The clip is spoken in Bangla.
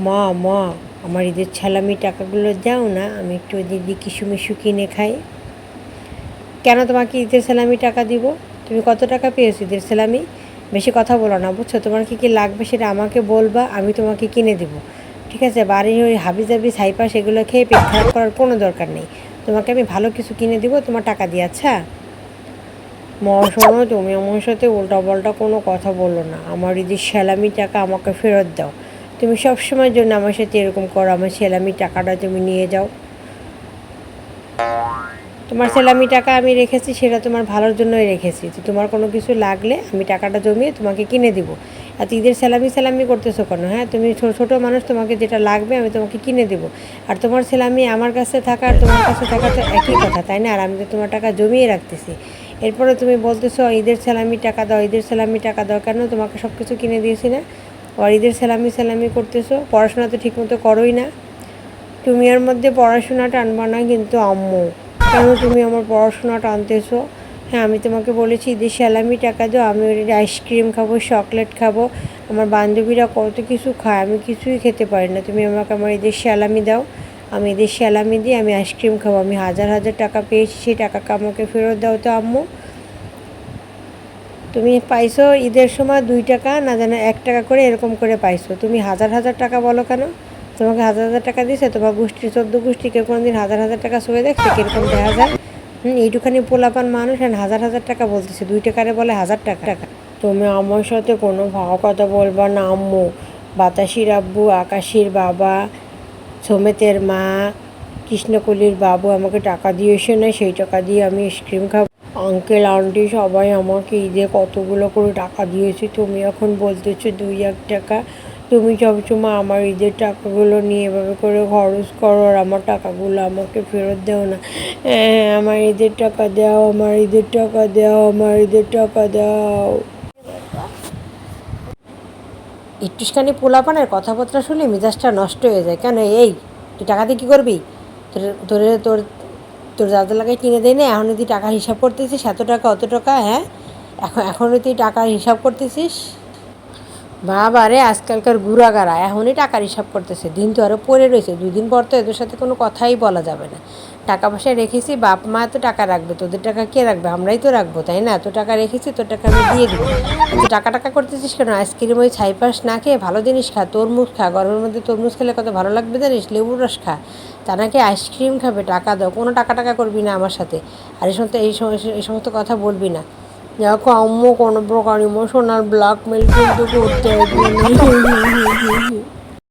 মা মা আমার ঈদের ছালামি টাকাগুলো দাও না, আমি একটু দিদি কিশু মিশু কিনে খাই। কেন তোমাকে ঈদের সালামি টাকা দিব? তুমি কত টাকা পেয়েছো ঈদের সালামি? বেশি কথা বলো না, বুঝছো? তোমার কী কী লাগবে সেটা আমাকে বলবা, আমি তোমাকে কিনে দেব, ঠিক আছে? বাড়ির ওই হাবিজাবি ছাইপাস এগুলো খেয়ে পেট খারাপ করার কোনো দরকার নেই। তোমাকে আমি ভালো কিছু কিনে দিব তোমার টাকা দিয়ে, আচ্ছা? শোনো, তুমি আমার সাথে উল্টাপাল্টা কোনো কথা বলো না। আমার ঈদের সালামি টাকা আমাকে ফেরত দাও। তুমি সবসময়ের জন্য আমার সাথে এরকম করো, আমার সেলামি টাকাটা তুমি নিয়ে যাও। তোমার সেলামি টাকা আমি রেখেছি, সেটা তোমার ভালোর জন্যই রেখেছি। তো তোমার কোনো কিছু লাগলে আমি টাকাটা জমিয়ে তোমাকে কিনে দিব। আর ঈদের সেলামি করতেছো কেন? হ্যাঁ, তুমি ছোটো মানুষ, তোমাকে যেটা লাগবে আমি তোমাকে কিনে দেবো। আর তোমার সেলামি আমার কাছে থাকা আর তোমার কাছে থাকা তো একই কথা, তাই না? আর আমি তো তোমার টাকা জমিয়ে রাখতেছি, এরপরে তুমি বলতেছো ঈদের সেলামি টাকা দাও, ঈদের সেলামি টাকা দাও। কেন? তোমাকে সব কিছু কিনে দিয়েছি না? আর ঈদের সেলামি করতেছো? পড়াশোনা তো ঠিকমতো করোই না। তুমি এর মধ্যে পড়াশোনাটা আনবা না কিন্তু আম্মু। কেন তুমি আমার পড়াশোনাটা আনতেছো? হ্যাঁ, আমি তোমাকে বলেছি ঈদের স্যালামি টাকা দাও, আমি আইসক্রিম খাবো, চকলেট খাবো। আমার বান্ধবীরা কত কিছু খায়, আমি কিছুই খেতে পারি না। তুমি আমাকে আমার ঈদের স্যালামি দাও, আমি ঈদের স্যালামি দিয়ে আমি আইসক্রিম খাবো। আমি হাজার হাজার টাকা পেয়েছি, সেই টাকাকে আমাকে ফেরত দাও তো আম্মু। তুমি পাইছো ঈদের সময় 2 টাকা, না জানো 1 টাকা করে, এরকম করে পাইছো। তুমি হাজার হাজার টাকা বলো কেন? তোমাকে হাজার হাজার টাকা দিয়েছে তোমার গোষ্ঠীর 14 গোষ্ঠী? কেউ কোনো দিন হাজার হাজার টাকা ছুঁয়ে দেখছে কীরকম দেখা যায়? এইটুখানি পোলাপান মানুষ আর হাজার হাজার টাকা বলতেছে, 2 টাকারে বলে হাজার টাকা টাকা। তুমি আমার সাথে কোনো ভাও কথা বলবা না আম্মু। বাতাসির আব্বু, আকাশের বাবা, সোমেতের মা, কৃষ্ণকলির বাবু আমাকে টাকা দিয়েছে না, সেই টাকা দিয়ে আমি আইসক্রিম খাবো। আঙ্কেল আন্টি সবাই আমাকে ঈদে কতগুলো করে টাকা দিয়েছে, তুমি এখন বলতেছো 2-1 টাকা? তুমি সবসময় আমার ঈদের টাকাগুলো নিয়ে এভাবে করে খরচ করো আর আমার টাকাগুলো আমাকে ফেরত দাও না। হ্যাঁ, আমার ঈদের টাকা দাও, আমার ঈদের টাকা দাও, আমার ঈদের টাকা দাও। একটুখানি পোলাপানের কথাবার্তা শুনলে মেজাজটা নষ্ট হয়ে যায়। কেন? এই তুই টাকা দিয়ে কী করবি? তোর তোর তোর তোর দাদা লাগাই কিনে দেয় না, এখনই তুই টাকার হিসাব করতেছিস? এত টাকা অত টাকা, হ্যাঁ? এখনই তুই টাকার হিসাব করতেছিস? বাবা রে, আজকালকার গুড়াগাড়া এখনই টাকার হিসাব করতেছে, দিন তো আরও পড়ে রয়েছে। 2 দিন পর তো এদের সাথে কোনো কথাই বলা যাবে না। টাকা পয়সা রেখেছি, বাপ মা তো টাকা রাখবে, তোদের টাকা কে রাখবে? আমরাই তো রাখবো, তাই না? এত টাকা রেখেছি, তোর টাকা আমি দিয়ে দেবো। এত টাকা করতেছিস কেন? আইসক্রিম ওই ছাইপাস না খেয়ে ভালো জিনিস খা, তরমুজ খা। গরমের মধ্যে তরমুজ খেলে কত ভালো লাগবে জানিস? লেবুর রস খা। তা নাকি আইসক্রিম খাবে? টাকা দাও। কোনো টাকা করবি না আমার সাথে। আর এই সমস্ত কথা বলবি না। দেখো আম্মু, কোনো প্রকার ইমোশনাল ব্ল্যাকমেল কিন্তু করতে হবে না।